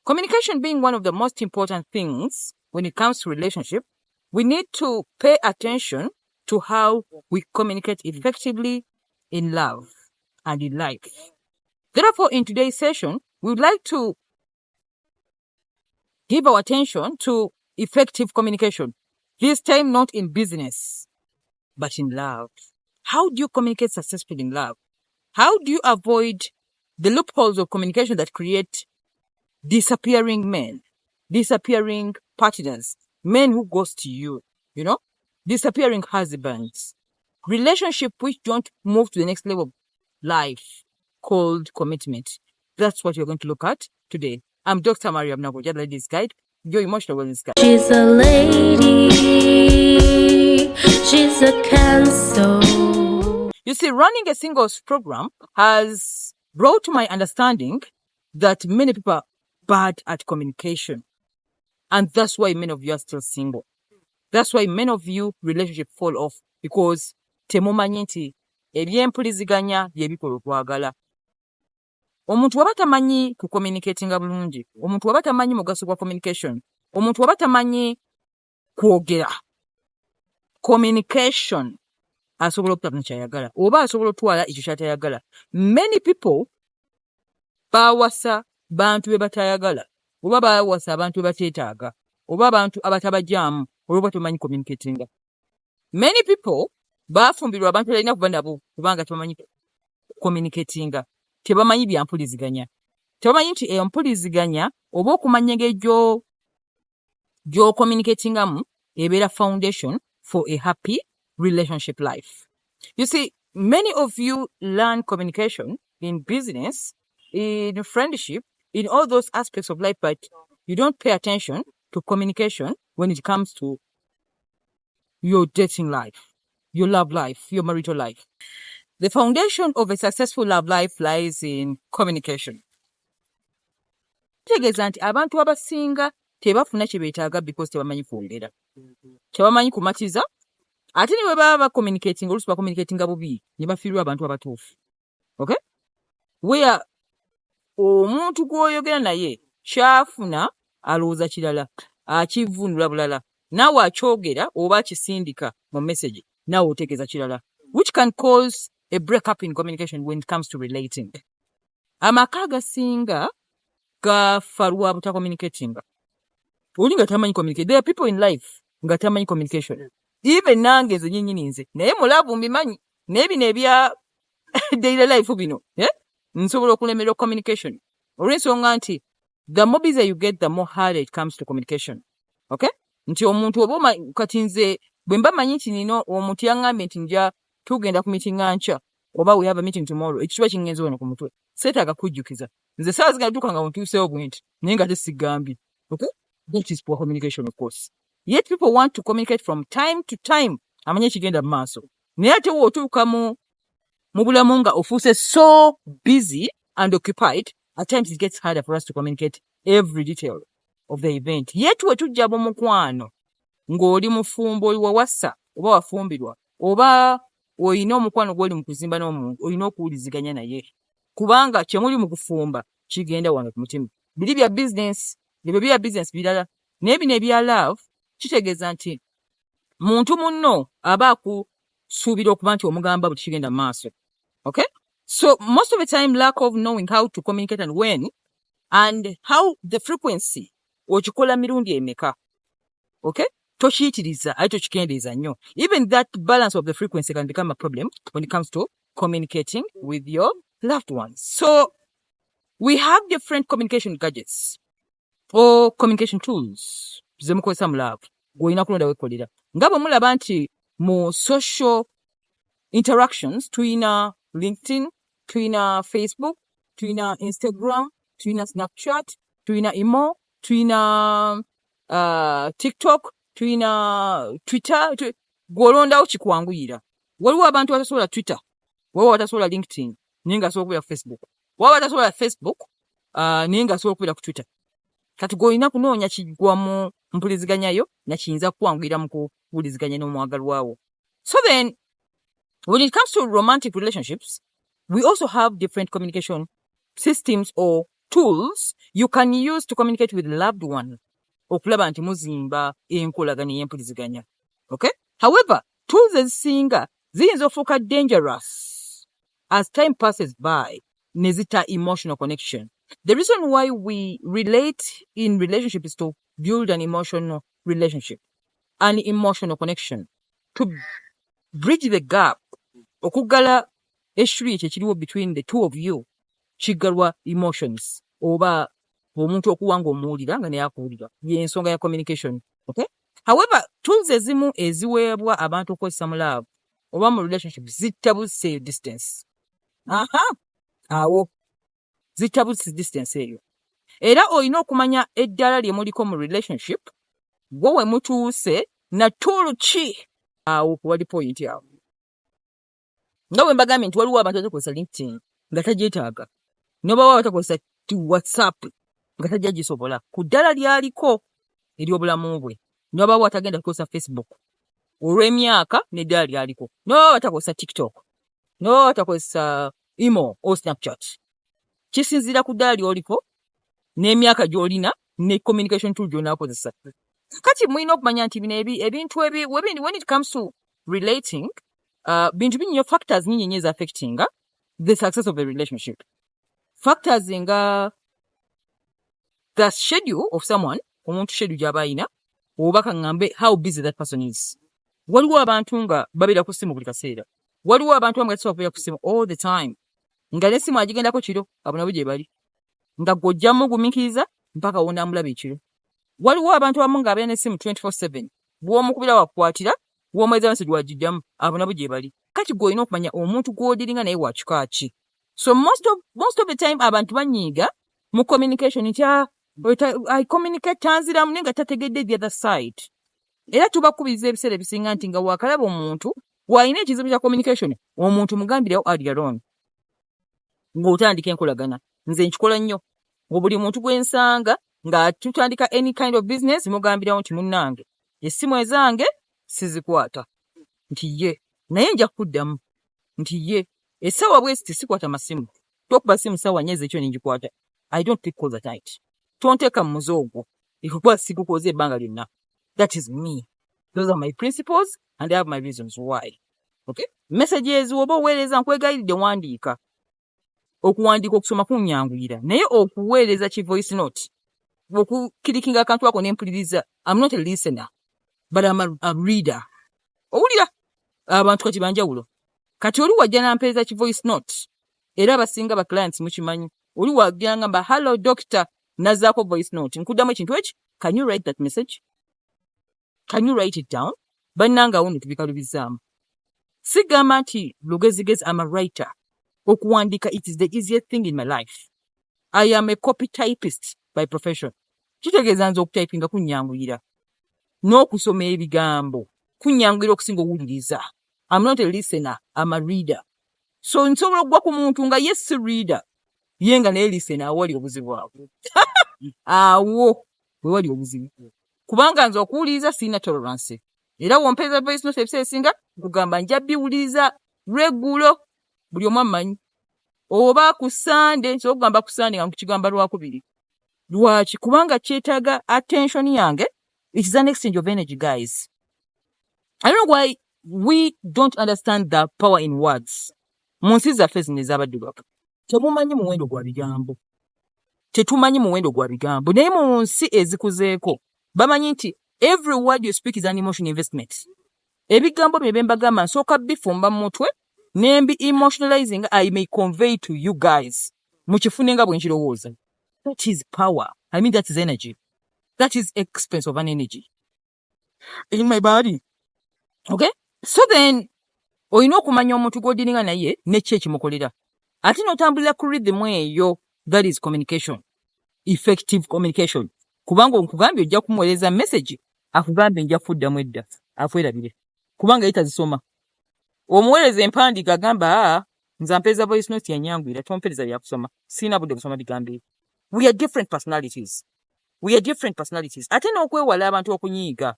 Communication being one of the most important things when it comes to relationship, we need to pay attention to how we communicate effectively in love and in life. Therefore, in today's session, we would like to give our attention to effective communication. This time not in business, but in love. How do you communicate successfully in love? How do you avoid the loopholes of communication that create disappearing men, disappearing partners, men who ghost you, disappearing husbands, relationship which don't move to the next level of life called commitment? That's what you're going to look at today. I'm Dr. Mariam Nagujja, Ladies Guide, your emotional wellness guide. She's a lady, she's a cancer. You see, running a singles program has brought to my understanding that many people are bad at communication. And that's why many of you are still single. That's why many of you relationship fall off, because temumanyi nti ebyempuliziganya byebikola okwagala. Omuntu waba tamanyi ku communicatinga bulungi, omuntu waba tamanyi mugaso gwa communication, omuntu waba tamanyi kwogera, communication asobola okutafuna kyayagala oba asobola otwala ekyo kyatayagala. Many people bawasa bantu be batayagala, oba bawasa abantu be bateetaaga, oba abantu abatabajaamu olwokuba tebamanyi communicatinga. Many people bafumbirwa abantu balina kuba nabo kubanga tebamanyi communicatinga, tebamanyi byampuliziganya. Tebamanyi nti empuliziganya oba okumanya engeri gy'ocommunicatingamu ebeera foundation for a happy relationship life. You see, many of you learn communication in business, in friendship, in all those aspects of life, but you don't pay attention to communication when it comes to your dating life, your love life, your marital life. The foundation of a successful love life lies in communication. Tegeeza nti abantu abasinga tebafuna kye beetaaga because tebamanyi kwogera, tebamanyi kumatiza, ate ne bwe baba bacommunicating oluusi bacommunicatinga bubi ne bafiirwa abantu abatuufu. Okay? Where omuntu gw'oyogera naye kyafuna alowooza kirala, akivvuunula bulala, naawe akyogera oba akisindika mu message, naawe otegeeza kirala, which can cause a break-up in communication when it comes to relating. Amaka agasinga gafa lwa butacommunicatinga. Oli nga tamanyi communicate. There are people in life nga tamanyi communication. Even nange nze nnyinnyini nze naye mulavu mbimanyi naye bino ebya daily life bino nsobola okulemerera communication olw'ensonga nti the more busy you get, the more harder it comes to communication. Okay? Nti omuntu oba kati nze bwe mba manyi nti nino omuntu yaŋŋambye nti nja tugenda ku meeting nkya oba we have a meeting tomorrow, ekikiba kingenze wano ku mutwe seetaaga kujjukiza nze saa zigenda tuuka nga ntuuseewo bwe nti naye nga tesigambye. Okay? That is poor communication, of course. Yet people want to communicate from time to time. Amanye ekigenda mu maaso. Naye ate wootuuka mu bulamu nga ofuuse so busy and occupied, at times it gets harder for us to communicate every detail of the event. Yet we tujja mu mukwano ng'oli mufumbo, oli wawassa oba wafumbirwa oba oyina omukwano gw'oli mu kuzimba n'omuntu, olina okuwuliziganya naye kubanga kyemuli mu kufumba kigenda wano ku mutima. Biri bya business, ebyo bya business birala, naye bino ebya love kitegeeza nti muntu munno aba akusuubira okuba nti omugamba buli kigenda mu maaso. Okay? So most of the time, lack of knowing how to communicate and when and how the frequency okikola mirundi emeka. Okay? Tokiitiriza ate tokikendeeza nnyo. Even that balance of the frequency can become a problem when it comes to communicating with your loved ones. So we have different communication gadgets or communication tools ze mukozesa mu love gw'olina kulonda weekolera. Nga bwe mulaba nti mu social interactions tuyina LinkedIn, tuyina Facebook, tuyina Instagram, tuyina Snapchat, tuyina Imo, tuyina TikTok, tuyina Twitter. Gw'olondawo kikwanguyira. Waliwo abantu abatasobola Twitter, waliwo abatasobola LinkedIn naye nga asobola okubeera Facebook, waliwo abatasobola Facebook naye nga asobola okubeera ku Twitter. Kati gw'olina kunoonya kigwa mu mpuliziganyayo na kiyinza kukwanguyira mu kuwuliziganya n'omwagalwawo. So then, when it comes to romantic relationships, we also have different communication systems or tools you can use to communicate with loved one okulaba nti muzimba enkolagana ey'empuliziganya. Okay? However, tools ezisinga ziyinza okufuuka dangerous as time passes by ne zita emotional connection. The reason why we relate in relationship is to build an emotional relationship, an emotional connection, to bridge the gap, okugala eshuri ekiriwo between the two of you, kigalwa emotions, oba omuntu okuwanga omuwulira nga naye akuwulira, y'ensonga ya communication. Okay? However, tools ezimu eziweebwa abantu okukozesa mu love oba mu relationship zitabuse distance. Awo zitabuse distance eyo. Era olina okumanya eddala lye muliko mu relationship, gwe we mutuuse na tool ki awo kuwali point awo. Nga bwe mbagambye nti waliwo abantu abakozesa LinkedIn nga tagyetaaga, n'obawo abatakozesa WhatsApp nga tajja gisobola ku ddala lyaliko ery'obulamu bwe, n'obawo atagenda kukozesa Facebook olw'emyaka n'eddala lyaliko, n'obawo batakozesa TikTok, n'obawo batakozesa Imo o Snapchat. Kisinziira ku ddala ly'oliko n'emyaka gy'olina ne communication tool gy'onaakozesa. Kati mulina okumanya nti bino ebintu when it comes to relating, bintu binyo factors nyingi nnyo affecting the success of a relationship. Factors nga the schedule of someone, omuntu schedule gy'aba alina, oba kaŋŋambe how busy that person is. Waliwo abantu nga babeera ku ssimu buli kaseera. Waliwo abantu nga tasobola kubeera ku ssimu all the time. Nga n'essimu agigendako kiro, abo nabo gye bali. Nga gw'ojja mugumiikiriza mpaka w'onaamulaba ekiro. Waliwo abantu abamu nga abeera n'essimu 24/7. Bw'omukubira wakukwatira, bw'omweza message wagiddamu, abo nabo gye bali. Kati gw'olina okumanya omuntu gw'odiringa naye wa kika ki. So most of the time abantu banyiiga mu communication nti I communicate tanziramu naye nga tategedde the other side. Era tubakubiriza ebiseera ebisinga nti nga waakalaba omuntu w'alina ekizibu kya communication, omuntu mugambirewo earlier on ng'otandika enkolagana. Nze nkikola nnyo nga buli muntu gwe nsanga nga tutandika any kind of business mugambirawo nti munnange essimu ezange sizikwata nti ye, naye nja kuddamu nti ye essaawa bwesiti sikwata masimu, tokuba simu ssaawa nnya ez'ekyo ningikwata. I don't take calls at night. Tonteeka mu muzogo ekukuba sikukoze ebbanga lyonna. That is me. Those are my principles and I have my reasons why. Okay? Messages oba oweereza nkwegayiridde wandiika. Okuwandiika okusoma kunnyanguira, naye okuweereza ki voice note, okukirikinga akantu ako n'empuliriza. I'm not a listener, but I'm a reader. Owulira abantu kati banjawulo. Kati oli wajja n'ampeereza ki voice note, era abasinga ba clients mukimanyi, oli wajja ngamba hello doctor, nazaako voice note, nkuddamu ekintu eki, can you write that message? Can you write it down? Bannanga awo netubikalubizaamu. Sigamba nti lugezigezi I'm a writer. Okuwandiika, it is the easiest thing in my life. I am a copy typist by profession. Kitegeeza nze okutypinga kunnyanguira. N'okusoma ebigambo kunnyanguira okusinga owuliriza. I'm not a listener, I'm a reader. So nsobola okugwa ku muntu nga yes reader, ye nga naye listener, awo wali obuzibu awo. Awo we wali obuzibu. Kubanga nze okuwuliriza sina tolerance. Era wompeeza voice note ebiseera ebisinga nkugamba nja biwuliriza regulo, buli omu amanyi. Oba ku Sunday, nsobola okugamba ku Sunday nga nkukigamba Lwakubiri. Lwaki? Kubanga kyetaaga attention yange. It is an exchange of energy, guys. I don't know why we don't understand the power in words. Mu nsi zaffe zino ez'abaddugavu temumanyi muwendo gwa bigambo. Tetumanyi muwendo gwa bigambo. Naye mu nsi ezikuzeeko bamanyi nti every word you speak is an emotion investment. Ebigambo bye mbagamba nsooka bifumba mu mutwe nembi emotionalizing I may convey to you guys. Mukifune nga bwe nkirowooza. That is power. I mean that is energy. That is expense of an energy in my body. Okay? So then olina okumanya omuntu gw'odiringa naye n'eki ekimukolera. Ate n'otambulira ku rhythm eyo, that is communication. Effective communication. Kubanga nkugambye ojja kumuweereza message, akugambye nja kuddamu edda, afwerabire. Kubanga yitazisoma. Omuweereza empandiika agamba nze ampeeza voice note yanyangwira, tompeereza byakusoma. Sina budde kusoma bigambo. We are different personalities. We are different personalities. Ate n'okwewala abantu okunyiiga.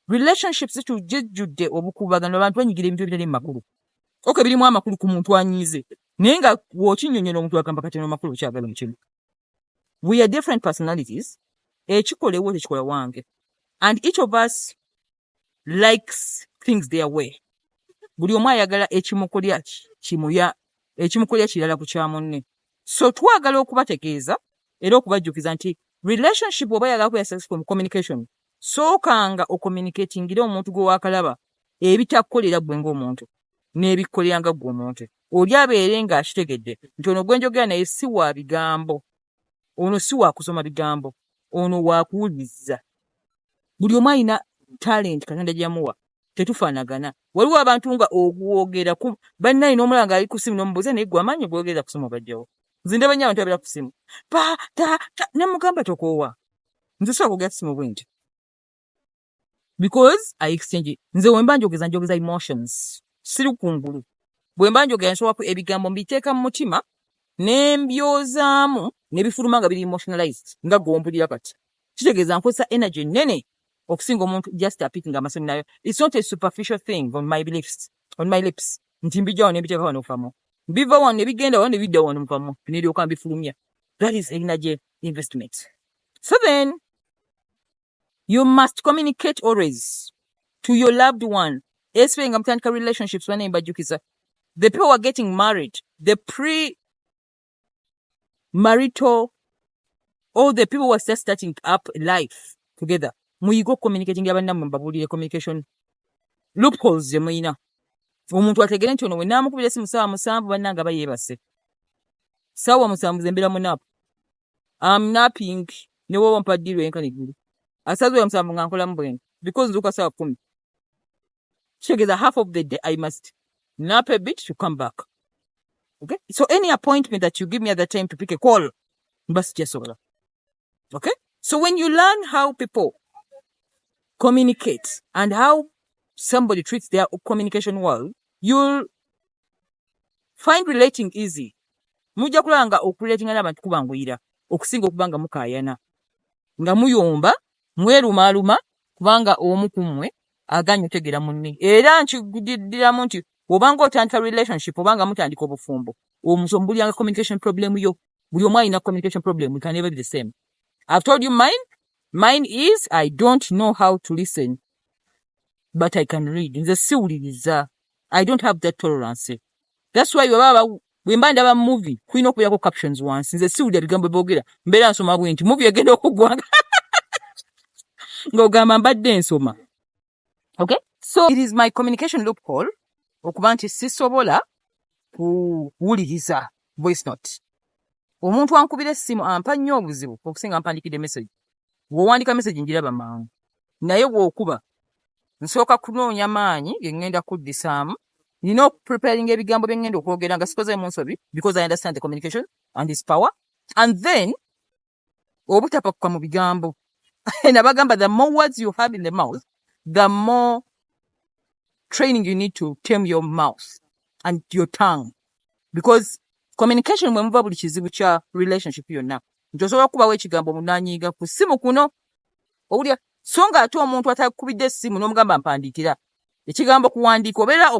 Relationships zitujjudde obukuubagano, abantu banyigira ebintu ebitali makulu. Okay, birimu amakulu ku muntu anyiize. Naye nga w'okinnyonnyola omuntu agamba kati no makulu kyagala mukimu. we are different personalities. Ekikolewo tekikola wange. And each of us likes things their way. Buli omu ayagala ekimukolya kimuya, ekimukolya kirala ku kya munne. So twagala okubategeeza era okubajjukiza nti relationship oba yagala kuba successful communication, sookanga ocommunicatingira omuntu gwe waakalaba ebitakukolera gwe ng'omuntu n'ebikukolera nga gwe omuntu. Oli abeere ng'akitegedde nti ono gwe njogera naye si wa bigambo, ono si wa kusoma bigambo, ono wa kuwuliriza. Buli omu alina talent Katonda gyamuwa, tetufaanagana. Waliwo abantu nga ogwogera ku bannaye n'omulala ng'ali ku simu n'omubuuza naye gwe amanyi ogwogeza ku simu bajjawo. Nze ndaba nnyo abantu abeera ku simu ne mugamba tokoowa. Nze sobola kwogera ku simu bwe nti because I exchange. Nze bwe mba njogeza emotions, siri kungulu. Bwe mba njogera nsobola ebigambo mbiteeka mu mutima ne mbyozaamu ne bifuluma nga biri emotionalized nga gwompulira kati. Kitegeeza nkozesa energy nene okusinga omuntu just appeaking amasoni nayo. It's not a superficial thing on my lips. Nti mbijjawo ne mbiteeka wano mufamu. Biva wano ne bigenda wano ne bidda wano mufamu. N'eryoka mbifulumya. That is energy investment. So then, you must communicate always to your loved one. Especially nga mutandika relationships bane mbajjukiza. The people who are getting married, the pre-marital, or the people who are just starting up life together. Muyigo communicating yabannammwe mbabuulire communication loopholes ze muyina. Omuntu ategere nti ono we naamukubira essimu ssaawa 7 bannanga bayeebase. Ssaawa 7 ze mbeera mu nap. I'm napping ne wowe mpaddirwe enkanigulu. Asaze 7 nga nkolamu bwenge because nzuuka ssaawa 10. Kitegeeza half of the day I must nap a bit to come back. Okay? So any appointment that you give me at the time to pick a call, mba sijjasobola. Okay? So when you learn how people communicate and how somebody treats their communication well, you'll find relating easy. Mujja kulaba nga okurelatinga n'abantu kubanguyira okusinga okubanga mukaayana. Nga muyomba, mwerumaaluma kubanga omu ku mmwe aganya otegera munne. Era nkiguddiramu nti obanga otandika relationship obanga mutandika obufumbo, omusombuliranga communication problem yo. Buli omu alina communication problem. We can never be the same. I've told you mine. Mine is I don't know how to listen, but I can read. Nze siwuliriza. I don't have that tolerance. That's why we mba ndaba movie kulina okubeerako captions once. Nze siwulira bigambo boogera. Mbeera nsoma bwe nti movie egenda okuggwanga ng'ogamba mbadde nsoma. Okay? So it is my communication loophole okuba nti sisobola kuwuliriza voice note. Omuntu ankubira essimu ampa nnyo obuzibu okusinga mpandikidde message. Bw'owandika message njiraba mangu. Naye bw'okuba nsooka kunoonya maanyi ge ngenda kuddisaamu. Nina okupreparinga ebigambo bye ngenda okwogera nga sikoze mu nsobi because I understand the communication and its power. And then obutapakuka mu bigambo. Nabagamba the more words you have in the mouth, the more training you need to tame your mouth and your tongue. Because communication mwe muva buli kizibu kya relationship yonna. Nti osobola kubawo ekigambo munanyiiga ku ssimu kuno. Owulira so nga ate omuntu atakubidde essimu n'omugamba mpandiikira. Ekigambo kuwandiika obeera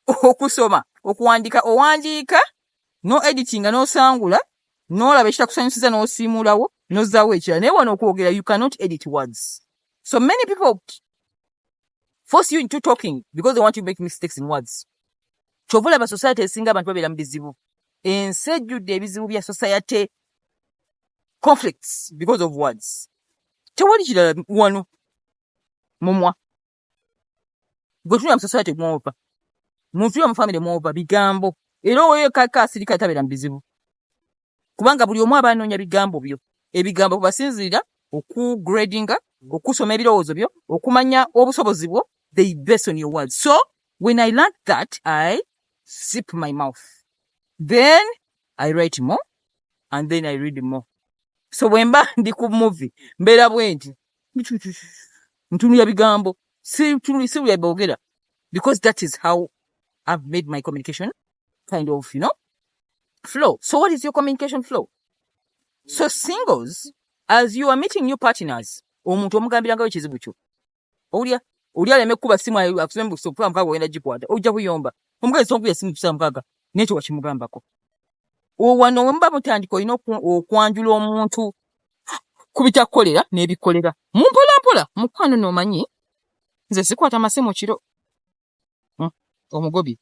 okusoma. Okuwandiika owandiika no editing n'osangula n'olaba ekitakusanyusiza n'osiimulawo n'ozzaawo ekirala. Naye wano okwogera you cannot edit words. So many people force you into talking because they want you to make mistakes in words. Kyova olaba society esinga abantu babeera mu bizibu. Ensi ejjudde ebizibu bya society, conflicts because of words. Tewali kirala wano mumwa. Gwe tulira mu society mwoba. Muntu ya mu family mwoba bigambo. Era oyo kaka asirika tabeera mu bizibu. Kubanga buli omu abanoonya bigambo byo. Ebigambo kubasinzirira okugradinga, okusoma ebirowoozo byo, okumanya obusobozi bwo, they base on your words. So when I learned that, I zip my mouth. Then I write more and then I read more. So when mba ndi ku movie, mbeera bwenti. Ntunula bigambo. Siwulira boogera. Because that is how I've made my communication kind of, flow. So what is your communication flow? So singles, as you are meeting new partners, omuntu omugambiranga ekizibu kyo. Owulira aleme kuba simu akuseme busofu amukaga wenda gikwata. Ojja kuyomba. Omugazi sonkubya simu kusa mukaga. Nekyo wakimugambako. wano wemba mutandika olina okwanjula omuntu ku bitakolera n'ebikolera mumpolampola. Mukwano n'omanyi nze sikwata masimu kiro. Omugobi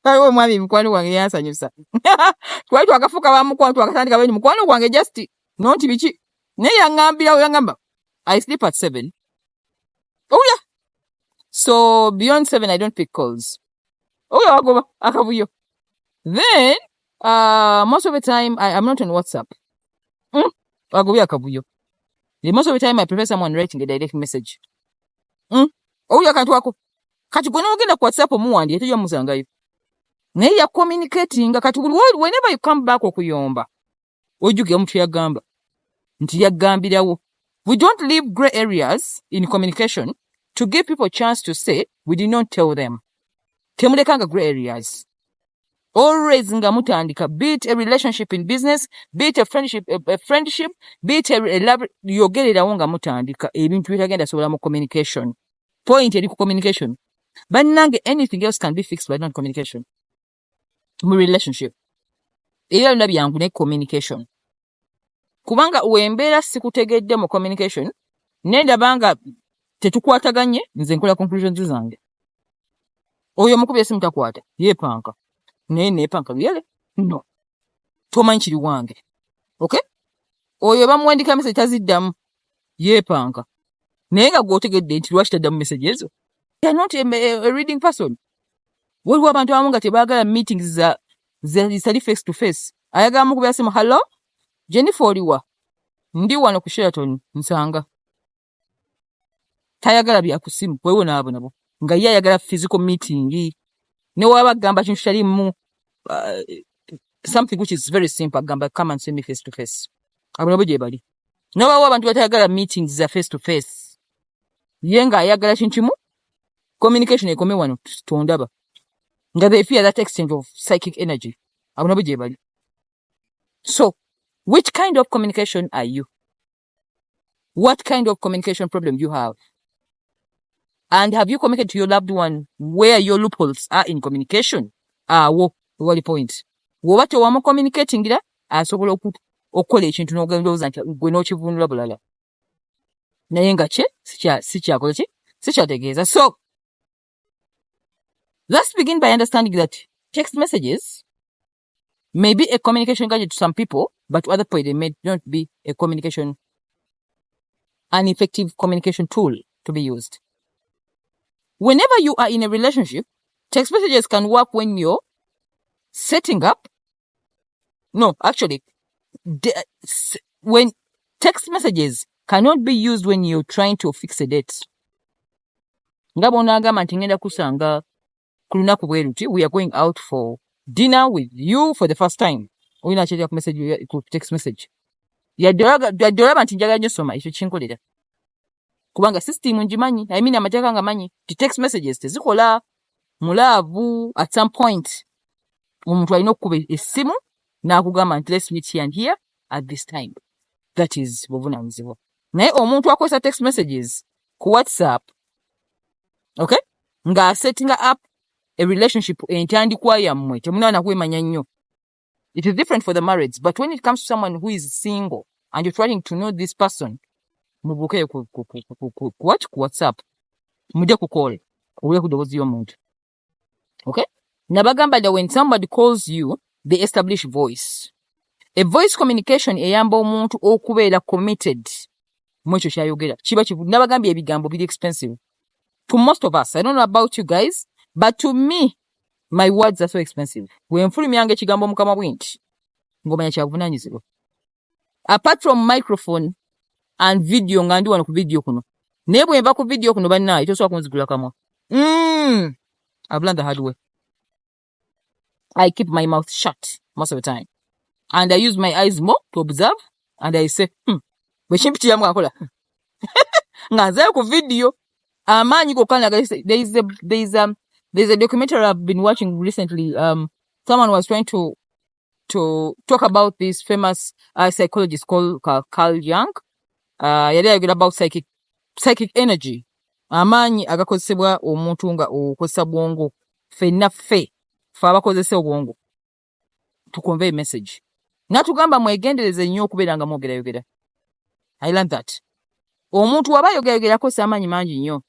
aliwo omwami mukwano wange yansanyusa twali twakafuuka ba mukwano twakatandika beni mukwano gwange just nonti biki naye yangamba I sleep at 7. Oh yeah, so beyond 7 I don't pick calls. Oh yeah, wagoba akavuyo. Then most of the time I'm not on WhatsApp. Wagobi akavuyo. Most of the time I prefer someone writing a direct message. Oh yeah, kantu wako kati gwe n'ogenda ku WhatsApp omuwandi etejja musangayo naye ya communicating kati whenever you come back okuyomba ojjuge omuntu yagamba nti yagambirawo. We don't leave grey areas in communication to give people a chance to say we did not tell them. Temulekanga grey areas. Always nga mutandika, be it a relationship in business, be it a friendship, be it a love, yogererawo nga mutandika ebintu bitagenda sobola mu communication. Point eri ku communication. Bannange anything else can be fixed by not communication. Mu relationship. Era byonna byangu ne communication. Kubanga wembeera sikutegedde mu communication, nendabanga tetukwataganye, nze nkola conclusions zange. Oyo mukubi esimu takwata, yeepanka. Naye neepanka byele? No. Tomanyi kiri wange. Okay? Oyo bamuwandika message taziddamu, yeepanka. Naye nga gw'otegedde nti lwaki taddamu message ezo. You are not a reading person. Waliwo abantu abamu nga tebaagala meetings zitali face to face. Ayagala mukubi esimu, hello? Jennifer oliwa? Ndi wano ku Sheraton nsanga. Tayagala bya ku simu, wewe naabo nabo. Nga ye ayagala physical meeting. Ne waba gamba kintu kyali mu something which is very simple, gamba come and see me face to face. Abulabo gye bali. Ne waba abantu batayagala meetings za face to face. Ye nga ayagala kintu kimu, communication ekome wano tondaba. Nga they fear that exchange of psychic energy. Abulabo gye bali. So, which kind of communication are you? What kind of communication problem you have? And have you communicated to your loved one where your loopholes are in communication? Wali point. Woba tewamu communicating gira asobola okukola ekintu n'ogendooza nti gwe n'okivunula bulala. Naye nga sikyakola ki? Sikyategeeza. So, let's begin by understanding that text messages may be a communication gadget to some people, but to other people they may not be an effective communication tool to be used. Whenever you are in a relationship, text messages can work when you're setting up. No, actually, when text messages cannot be used when you're trying to fix a date. Ngabo onagamba nti ngenda kusanga ku lunaku bwe luti, we are going out for dinner with you for the first time. Oyina kyetya ku message ku text message. Yadolaba nti njagala nnyo soma ekyo kinkolera. Kubanga system njimanyi, amateeka nga manyi, ti text messages tezikola mulaavu at some point. Omuntu alina okukuba essimu n'akugamba nti let's meet here and here at this time. That is buvunaanyizibwa. Naye omuntu akozesa text messages ku WhatsApp, okay, nga setting up a relationship entandikwa yammwe temunaana kwemanya nnyo. It is different for the marrieds, but when it comes to someone who is single and you're trying to know this person, mubuke ku WhatsApp, mujja ku call, owulira ku ddoboozi y'omuntu. Okay? Nabagamba that when somebody calls you, they establish voice. A voice communication eyamba omuntu okubeera committed mu ekyo kyayogera. Nabagambye ebigambo biri expensive. To most of us, I don't know about you guys, but to me, my words are so expensive. Wenfulumyanga ekigambo mukama bwinti, ngomanya kyabuvunaanyizibwa. Apart from microphone and video, nga ndi wano ku video kuno. Naye bwe nva ku video kuno bannaaye tosobola kunzigula kamwa. I've learned the hard way. I keep my mouth shut most of the time. And I use my eyes more to observe. And I say, bwe kimpitiramu akola. Nga nzaayo ku video. Amaanyi gokka there's a documentary I've been watching recently. Someone was trying to talk about this famous psychologist called Carl Jung. Yali ayogera about psychic energy. Amaanyi agakozesebwa omuntu nga okozesa bwongo. Ffe abakozesa obwongo. to convey a message. Natugamba mwegendereze nnyo okubeera nga mwogerayogera. I learned that. Omuntu waba yogerako amaanyi mangi nnyo.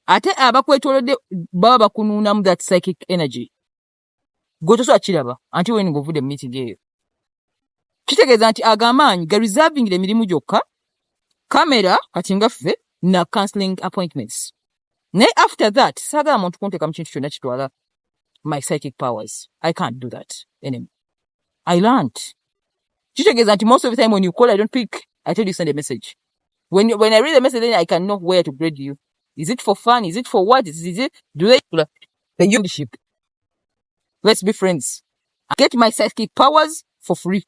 Ate abakwetoolodde baba bakunuunamu that psychic energy. Gwe tosobola kiraba anti weni ng'ovudde mu meeting eyo. Kitegeeza nti agamaanyi ga reserving emirimu gyokka, kamera kati nga ffe na counseling appointments. Naye after that, saagala muntu kunteeka mu kintu kyonna kitwala my psychic powers. I can't do that anymore. I learned. Kitegeeza nti most of the time when you call, I don't pick. I tell you send a message. When I read the message, then I can know where to grade you. Is it for fun? Is it for what? Is it? Do they the leadership? Let's be friends. I get my psychic powers for free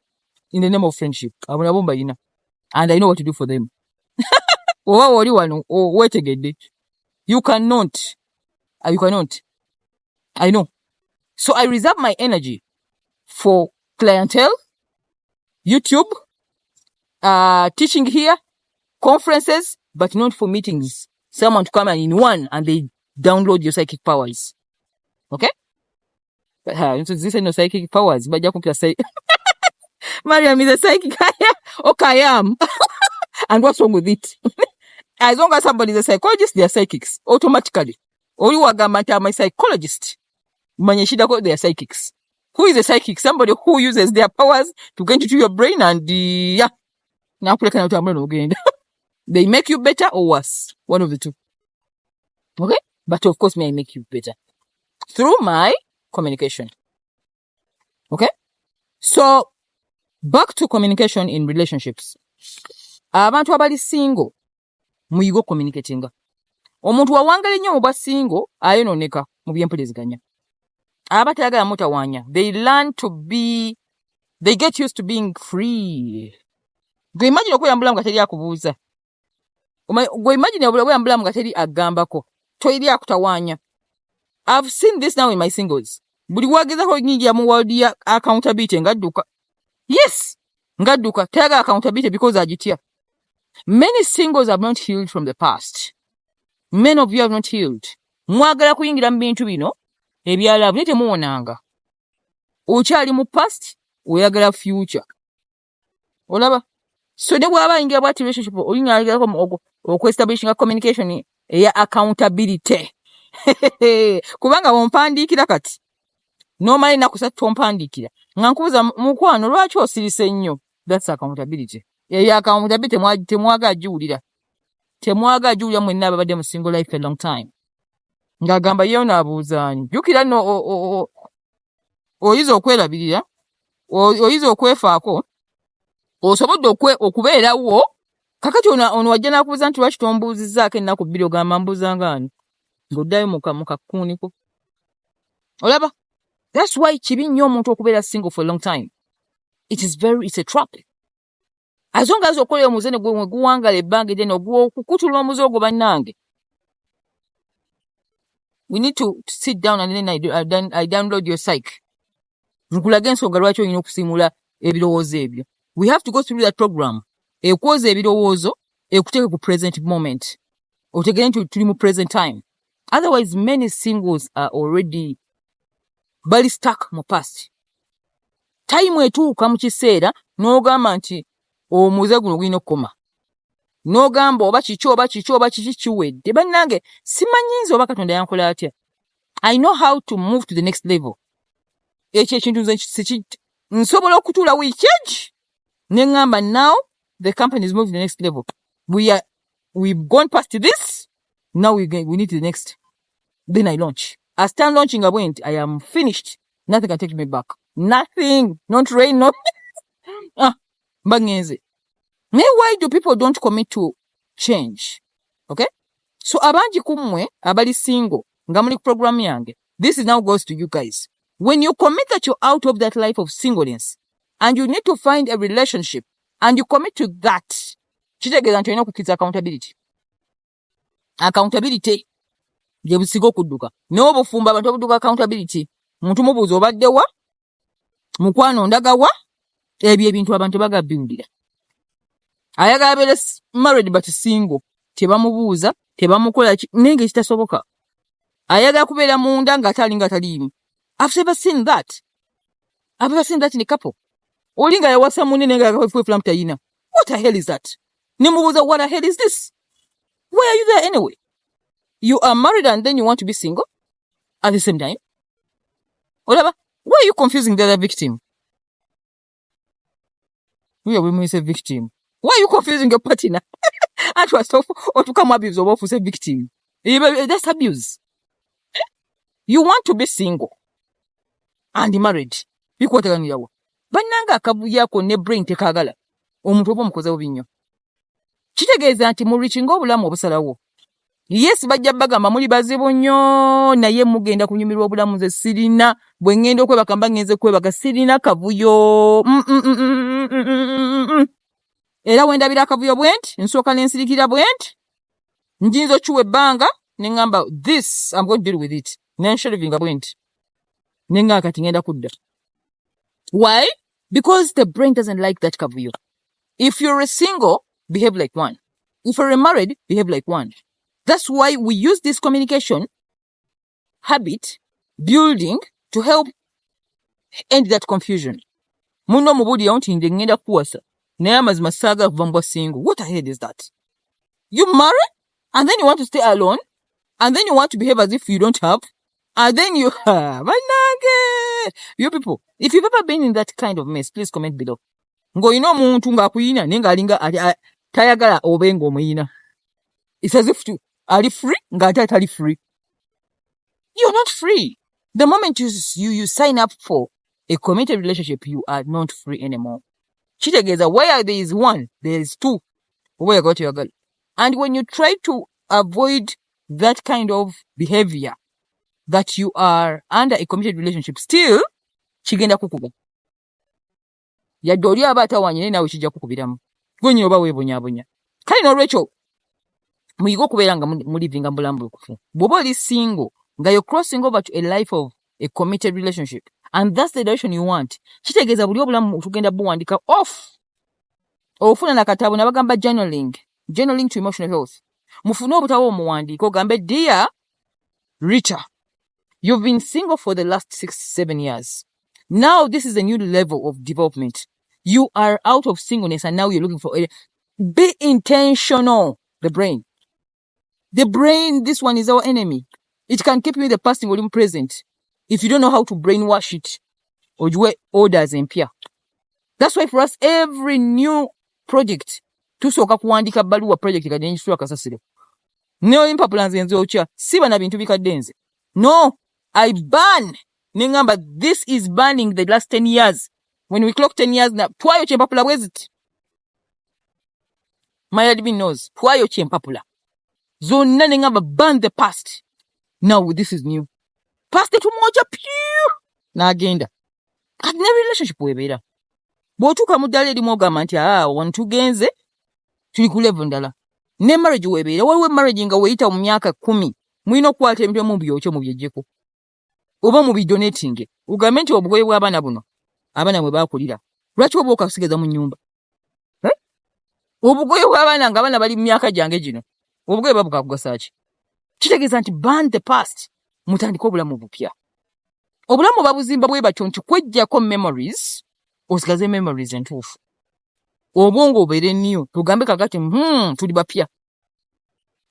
in the name of friendship. And I know what to do for them. You cannot. You cannot. I know. So I reserve my energy for clientele, YouTube, teaching here, conferences, but not for meetings. Someone to come in one and they download your psychic powers. Okay? This is no psychic powers, but you say, Mariam is a psychic. Okay, I am. And what's wrong with it? As long as somebody is a psychologist, they are psychics automatically. Or you are my psychologist. They are psychics. Who is a psychic? Somebody who uses their powers to get into your brain and yeah. Now they make you better or worse. One of the two. Okay? But of course, may I make you better? Through my communication. Okay? So, back to communication in relationships. Abantu abali single, muyigo communicating. Omuntu wawangale nnyo oba single, ayononeka mu byempuliziganya. Abatayagala mutawanya. They learn to be, they get used to being free. Gwe imagine okuyambula nga teri akubuuza. Gwe imagine okuyambula nga teri agambako. Toyiri akutawanya. I've seen this now in my singles. Buli wagezako nyingira mu world ya accountability ngadduka. Yes! Ngadduka. Tayagala accountability because agitya. Many singles have not healed from the past. Many of you have not healed. Mwagala kuyingira mu bintu bino. Ebyala bwete muwonanga. Okyali mu past, oyagala future. Olaba? So ne bwaba ingia bwati relationship, oyingira okwe-establishing communication eya accountability. Kubanga wompandiikira kati. Normally nakusatu wompandiikira. Nga nkubuza mukwano lwaki osirise nnyo? That's accountability. Eya accountability temwaga juulira. Temwaga juulira mwenna abadde mu single life a long time. Ngagamba yo nabuuzaani. Jukira no oyiza okwerabirira, oyiza okwefaako, osobodde okubeerawo, kakati ono wajja n'akubuuza nti lwaki tombuuzizzaako ennaku bbiri ogamba mbuuzanga ani? Ng'oddayo mu kakuuniko. Olaba? That's why kibi nnyo omuntu okubeera single for a long time. It's a trap. As long as okola omuze ne gwe guwangala ebbanga eddene okukutula omuze ogwo bannange. We need to sit down and then I download your psych. Nkulage ensonga lwaki olina okusimula ebirowoozo ebyo. We have to go through that program. Ekwoza ebirowoozo, ekuteeke ku present moment. Otegere nti tuli mu present time. Otherwise, many singles are already bali stuck mu past. Time etuuka mu kiseera n'ogamba nti omuze guno gulina okukoma. N'ogamba oba kiki kiwedde. Bannange, simanyinza oba Katonda yankola atya. I know how to move to the next level. Ekyo ekintu nze nsobola okutuula weekend. Nengamba now the company is moving to the next level. We've gone past this. Now we need the next. Then I launch. I start launching. I am finished. Nothing can take me back. Nothing. Not rain. Not. Bangenze. Why do people don't commit to change? Okay? So abanji kumwe abali single ngamuli program yange. This now goes to you guys. When you commit that you're out of that life of singleness and you need to find a relationship and you commit to that, kitegeeza nti olina okukkiriza accountability. Accountability gye busiga okudduka. N'obufumba abantu abudduka accountability. Muntu mubuuza obadde wa? Mukwano ndaga wa? Ebyo ebintu abantu bagabbindira. Ayagala abeere married but single. Tebamubuuza, tebamukola nenge kitasoboka. Ayagala kubeera munda nga taliimu. I've never seen that. Have you ever seen that in a couple? Olinga yawasa munene nga yakafwe mutayina. What the hell is that? Nemubuuza, what the hell is this? Why are you there anyway? You are married and then you want to be single at the same time? Whatever. Why are you confusing the other victim? We are women say victim. Why are you confusing your partner? And to come abuse or to say victim. That's abuse. You want to be single and married. Bikwategana yawo. Bannanga akavuyo ako ne brain tekagala. Omuntu oba omukozewo binnyo. Kitegeeza nti mu reachinga obulamu obusalawo. Yes, bajja bagamba muli bazibu nnyo naye mugenda kunyumirwa obulamu nze sirina bwe ngenda okwebaka mba ngenze kwebaka sirina kavuyo. Era wendabira akavuyo bwenti nsooka nensirikira bwenti njinza okiwa ebbanga ne ngamba this I'm going to deal with it nenshelvinga bwenti nenga kati ngenda kudda. Why? Because the brain doesn't like that kavuyo. If you're a single, behave like one. If you're married, behave like one. That's why we use this communication habit building to help end that confusion. Muno mubudi yaunti ngenda kuwasa naye amazima saga vambwa single. What the hell is that? You marry and then you want to stay alone and then you want to behave as if you don't have and then you have you people, if you've ever been in that kind of mess, please comment below. Ngo ino muntu nga kuyina nenga alinga tayagala obengo muyina. It's as if are you free? Nga atali free. You're not free. The moment you sign up for a committed relationship, you are not free anymore. Kitegeeza where there is one, there is two. Where you got your girl. And when you try to avoid that kind of behavior, that you are under a committed relationship, still, kigenda kukuba. Yadde oli aba atawanyine nawe kijja kukubiramu. Gwe nnyina oba weebonyabonya. Kale n'olwekyo muyiga okubeera nga mulivinga mu bulamu bukufu. Bw'oba oli single, nga you're crossing over to a life of a committed relationship, and that's the direction you want. Kitegeeza buli obulamu tugenda buwandika off. Ofuna na katabo nabagamba journaling to emotional health. Mufune obutabo omuwandiika ogambe, dear Rita, you've been single for the last 6-7 years. Now this is a new level of development. You are out of singleness and now you're looking for be intentional. The brain, this one is our enemy. It can keep you in the past and present if you don't know how to brainwash it or do orders and peer. That's why for us, every new project, tusooka kuwandika baluwa project kadde njisula kasasiro. No impapula nze ocha, siba na bintu bikadde nze. No, I ban. Ningamba, this is banning the last 10 years. When we clock 10 years now, twayo chempapula, where is it? My admin knows. Twayo chempapula. Zonna ningamba, ban the past. Now this is new. Past etu moja pew. Na agenda. Kati ne relationship webeera. Bw'otuuka mu ddala erimu ogamba nti wano tugenze tuli ku level ndala. Ne marriage webeera. Waliwo marriage nga weeyita mu myaka 10. Mulina okukwata ebintu mu byokyo mu byejjeko. Oba mu bidonating. Ugambe nti obugoye bw'abaana buno. Abaana mwe baakulira. Lwaki oba okasigaza mu nnyumba? Obugoye bw'abaana nga abaana bali mu myaka gyange gino. Obugoye babukakugasa ki? Kitegeeza nti ban the past. Mutandika obulamu bupya. Obulamu babuzimba bwe batyo nti kwejjako memories. Osigaze memories entuufu. Obwongo obeere new. Tugambe kakati tuli bapya.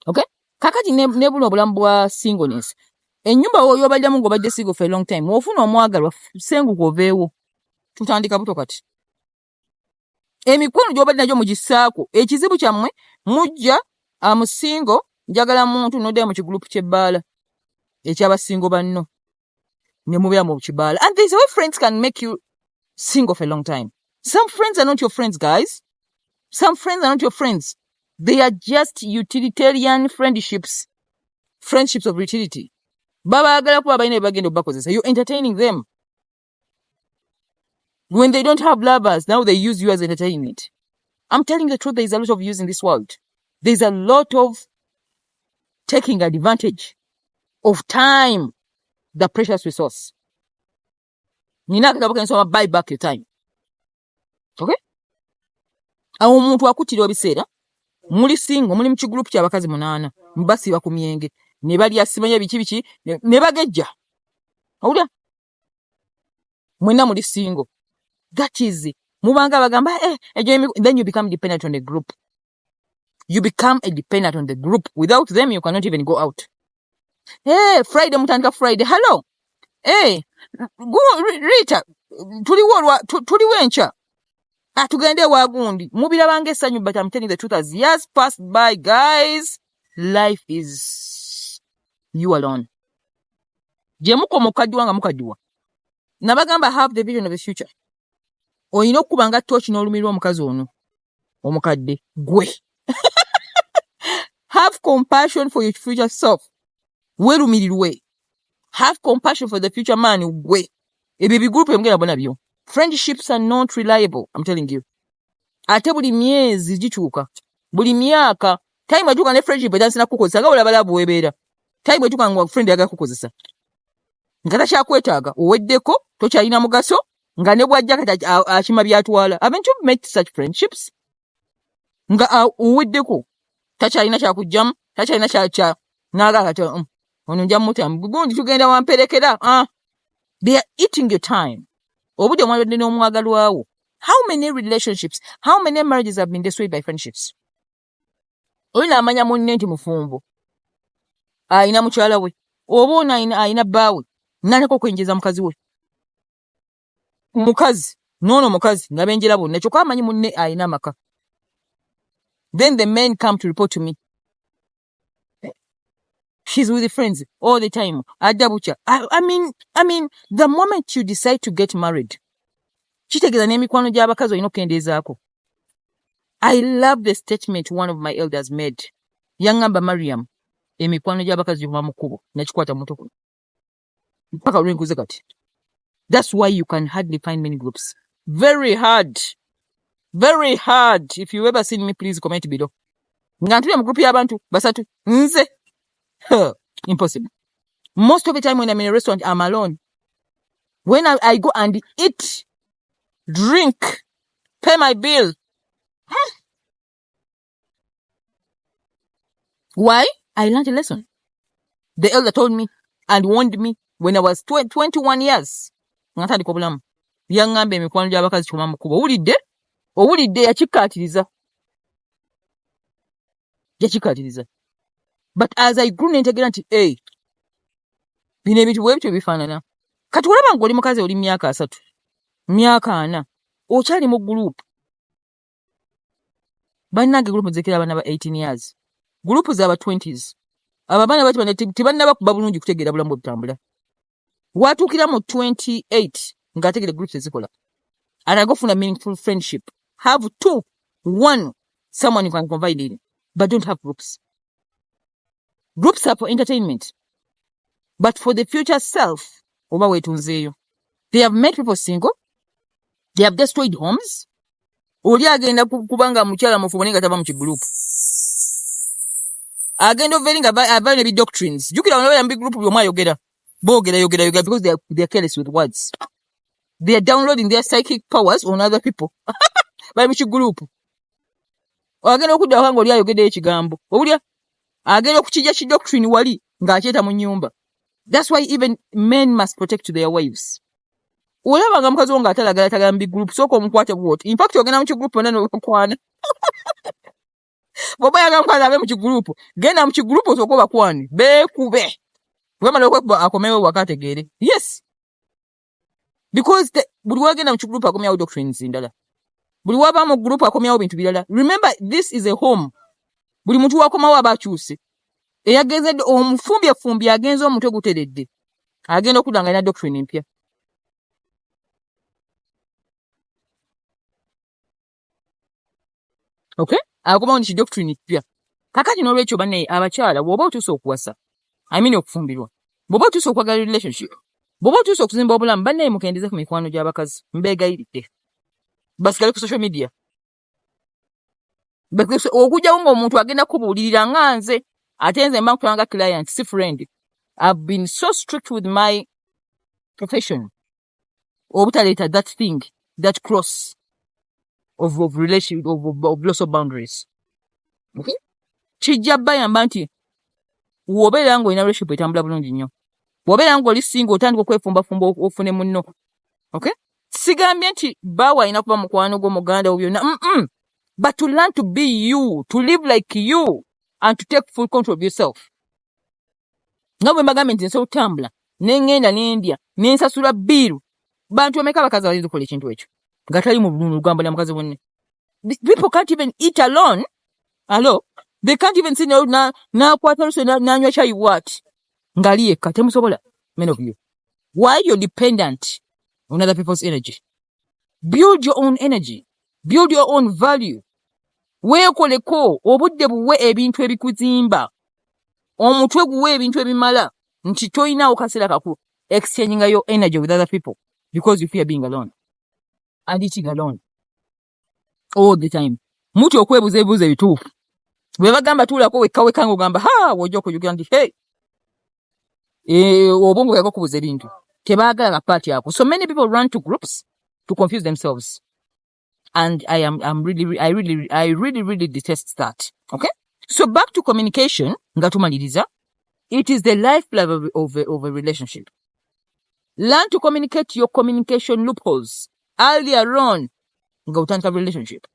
Okay? Kakati ne buno obulamu bwa singleness. Ennyumba oyo obaddamu ng'obadde single for a long time. Ofuna omwagalwa senguka oveewo. Tutandika buto kati. Emikono gy'obadde nagyo mugissaako. Ekizibu kyammwe mujja amusingo njagala muntu nodde mu kigulupu ky'ebbaala. Ekyabasingo banno. Ne mubeera mu kibaala. And there's a way friends can make you single for a long time. Some friends are not your friends, guys. Some friends are not your friends. They are just utilitarian friendships. Friendships of utility. Baba agala kuba balina bagenda obakozesa. You're entertaining them. When they don't have lovers, now they use you as entertainment. I'm telling the truth, there's a lot of use in this world. There's a lot of taking advantage of time, the precious resource. Nina kitabu kensoma buy back your time. Okay? Awo omuntu akutira obiseera, muli singo, muli mu kigulupu ky'abakazi 8, mbasiba ku myenge, ne bali asimanya biki ne bagejja. Awulira? mwenna muli single. That is it. Mubanga bagamba then you become dependent on the group. You become a dependent on the group. Without them, you cannot even go out. Hey, Friday, mutandika Friday. Hello. Hey, go, Rita. Tuliwo encha. Tugende wagundi. Mubira bange sanyu, but I'm telling the truth, as years passed by, guys, life is you alone. Jemuko mukadwa nga mukadwa. Nabagamba have the vision of the future. Oyina okubanga torch n'olumirwa omukazi ono. Omukadde. Gwe. Have compassion for your future self. Werumirirwe. Have compassion for the future man. Gwe. Ebyo bigrupu emugenda bona byo. Friendships are not reliable, I'm telling you. Ate buli myezi gikyuka. Buli myaka. Time etuuka ne friendship etansina kukozesa. Nga olabala bwebeera. Time etuuka nga friend yaga kukozesa. Nga takyakwetaaga. Oweddeko. Tokyalina mugaso. Nga ne bwajja kati akima byatwala. Haven't you met such friendships? Nga oweddeko. Takyalina kyakujjamu. Takyalina kya naga kati ono nja mutamu. Gundi tugenda wamperekera. They are eating your time. Obudde mwalwadde n'omwagalwawo. How many relationships, how many marriages have been destroyed by friendships? Olina amanya munne nti mufumbo. Ayina mukyala we. Oba ono ayina bbaawe. Naneko kwenjeza mukazi we. Mukazi. Nono mukazi. Nga benjera bonna. Kyokka amanyi munne ayina maka. Then the men come to report to me. She's with the friends all the time. Adabucha. I mean, the moment you decide to get married, kitegeeza n'emikwano gy'abakazi olina okukendeezaako. I love the statement one of my elders made. Yangamba Mariam, emikwano gy'abakazi gikuba mu kkubo, nakikwata muto kuno. Mpaka lwenkuze kati. That's why you can hardly find many groups. Very hard. Very hard. If you ever seen me, please comment below. Nga ntuli mu group y'abantu basatu. Nze. Impossible. Most of the time when I'm in a restaurant, I'm alone. When I go and eat, drink, pay my bill. Why? I learned a lesson. The elder told me and warned me when I was 21 years. Ngatandika obulamu. Yangamba emikwano gy'abakazi kikoma mu kkubo. Owulidde yakikkaatiriza. Yakikkaatiriza. But as I grew nentegeera nti bino ebintu bwe bityo bifaanana. Kati olaba ng'oli mukazi oli myaka 3, myaka 4, okyali mu group. Bannange group nzekera abaana ba 18 years. Group z'aba 20s. Abo abaana bati tebannaba kuba bulungi kutegeera bulamu bwe butambula. Watuukira mu 28 ng'ategeera groups ezikola. Anagofuna meaningful friendship. Have 2, 1, someone you can confide in, but don't have groups. Groups are for entertainment. But for the future self, oba wetunzeeyo. They have made people single. They have destroyed homes. Oli agenda kubanga mukyala mufubo nga taba mu kigroup. Agenda overi nga avayo ne doctrines. Jukira wano bambi group byomwe ayogera. Boogera because they are careless with words. They are downloading their psychic powers on other people. Bali mu kigroup. Agenda okudda wanga oli ayogedde ekigambo. Obulya agenda okukijja ki doctrine wali ng'akyeta mu nnyumba. That's why even men must protect their wives. Olaba nga mukazi wo ng'atalagala tagambi group sooka omukwate bw'oti. In fact ogenda mu kigroup wonna n'obakwana. Bw'oba yagala mukazi abe mu kigroup, genda mu kigroup osooka obakwane. Beekube. Wemala okwekuba akomewo waka ategeere. Yes. Because buli wagenda mu kigroup akomyawo doctrines ndala. Buli waba mu group akomyawo bintu birala. Remember, this is a home. Buli muntu wakomawo abakyuse. Eyagenze omufumbi agenze omutwe guteredde. Agenda okudanga ina doctrine empya. Okay? Akomawo ni doctrine empya. Kakati n'olwekyo banne abakyala bw'oba otuuse okuwasa. Okufumbirwa. Bw'oba otuuse okwagala relationship. Bw'oba otuuse okuzimba obulamu banne mukendeze ku mikwano gy'abakazi. Mbeegayiridde. Basigale ku social media. Okujjawo ng'omuntu agenda kubuulirira nga nze ate nze mba nkutwanga client si friend. I've been so strict with my profession. Obutaleeta that thing, that cross of relationship, of loss of boundaries. Okay? Kijja bayamba nti wobeera ng'olina relationship etambula bulungi nnyo. Bw'obeera ng'oli single otandika okwefumbafumba ofune munno. Okay? Sigambye nti bawa ina kuba mukwano gwo muganda wo byonna. But to learn to be you, to live like you, and to take full control of yourself. Nga bwe mbagambye nti nsobola okutambula n'engenda n'endya n'ensasula bbiiru. Bantu bameka abakazi abayinza okukola ekintu ekyo nga tali mu lugambo lya mukazi wonna. People can't even eat alone. Hello? They can't even sit down n'akwata luso n'anywa chai what? Ngali yekka temusobola. Many of you. Why you're dependent on other people's energy? Build your own energy. Build your own value. Weekoleko obudde buwe ebintu ebikuzimba. Omutwe guwe ebintu ebimala. Nti toyinaawo kaseera kaku exchanging your energy with other people because you fear being alone and eating alone all the time. Muti okwebuza ebibuzo ebituufu. Bwe bagamba tuulako wekka ng'ogamba wojja okujjukira nti obwongo bwako kubuza ebintu. Tebaagala kapaati ako. So many people run to groups to confuse themselves. And I really detest that. Okay? So back to communication, ngatumaliriza. It is the lifeblood of a relationship. Learn to communicate your communication loopholes earlier on ng'otandika relationship.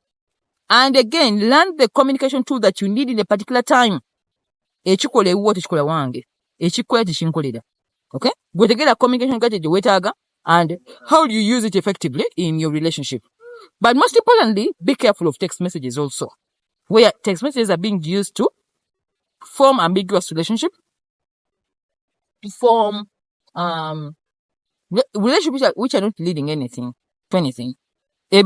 And again, learn the communication tool that you need in a particular time. Ekikola ewuwo tekikola wange. Ekikola tekinkolera. Okay? Gwetegera communication gadget wetaaga and how do you use it effectively in your relationship. But most importantly, be careful of text messages also. Where text messages are being used to form ambiguous relationship, to form relationships which are not leading anything to anything. A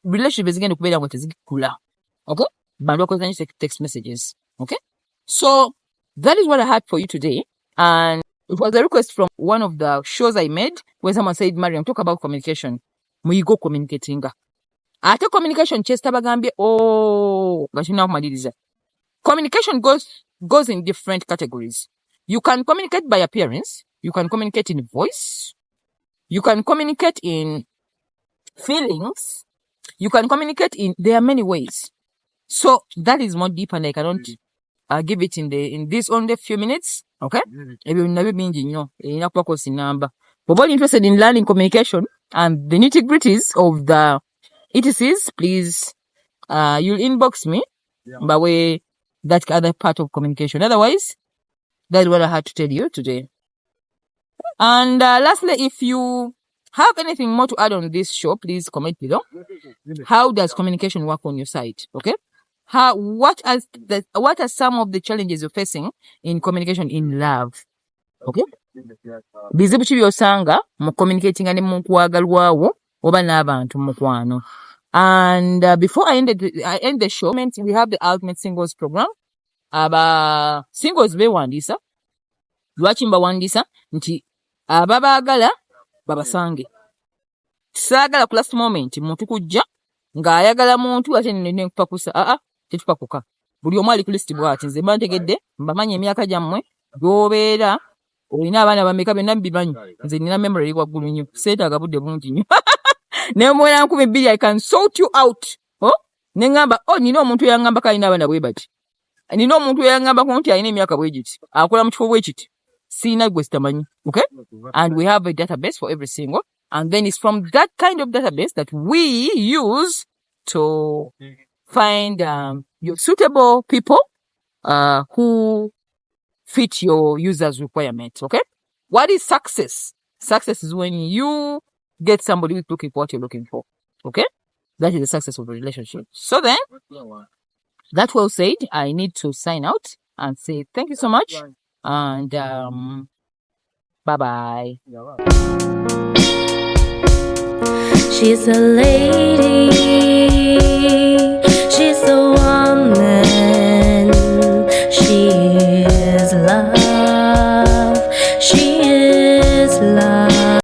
relationship is going to be able to kula. Okay? But text messages. Okay? So that is what I had for you today. And it was a request from one of the shows I made where someone said, Mariam, talk about communication. Muyigo communicating. Ate communication chesta bagambye gashina kumaliriza. Communication goes in different categories. You can communicate by appearance, you can communicate in voice, you can communicate in feelings, you can communicate there are many ways. So that is more deep and I cannot give it in this only few minutes. Okay? Ebyo nabyo bingi nnyo. Erina kuba kosi namba. But if interested in learning communication and the nitty-gritties of the ETCs, please, you'll inbox me by way that other part of communication. Otherwise, that's what I had to tell you today. And lastly, if you have anything more to add on this show, please comment below. How does communication work on your side? Okay? What are some of the challenges you're facing in communication in love? Okay? Bizibu ki byosanga mu communicating ne mu kwagalwawo oba n'abantu mu mukwano. And before I end the show, we have the Ultimate Singles Program. Aba singles bewandiisa. Lwaki mbawandiisa nti ababaagala babasange. Saagala ku last moment muntu kujja ng'ayagala muntu ate ne kupakusa. Tetupakuka. Buli omu ali ku list bw'ati nze mba ntegedde mbamanya emyaka gyammwe gy'obeera olina abaana bameka byonna bibanyi. Nze nina memory waggulu nnyo. Seetaaga budde bungi nnyo. Ne mwera 2,000 I can sort you out. Ne ngamba nina omuntu eyangamba kalina abaana bwe bati. Nina omuntu eyangamba ko nti alina emyaka bwe giti. Akola mu kifo bwe kiti. Siina gwe sitamanyi. Okay? And we have a database for every single. And then it's from that kind of database that we use to find your suitable people who fit your user's requirements. Okay? What is success? Success is when you get somebody who's looking for what you're looking for. Okay? That is the success of a relationship. So then, that well said, I need to sign out and say thank you so much. And bye-bye. She's a lady.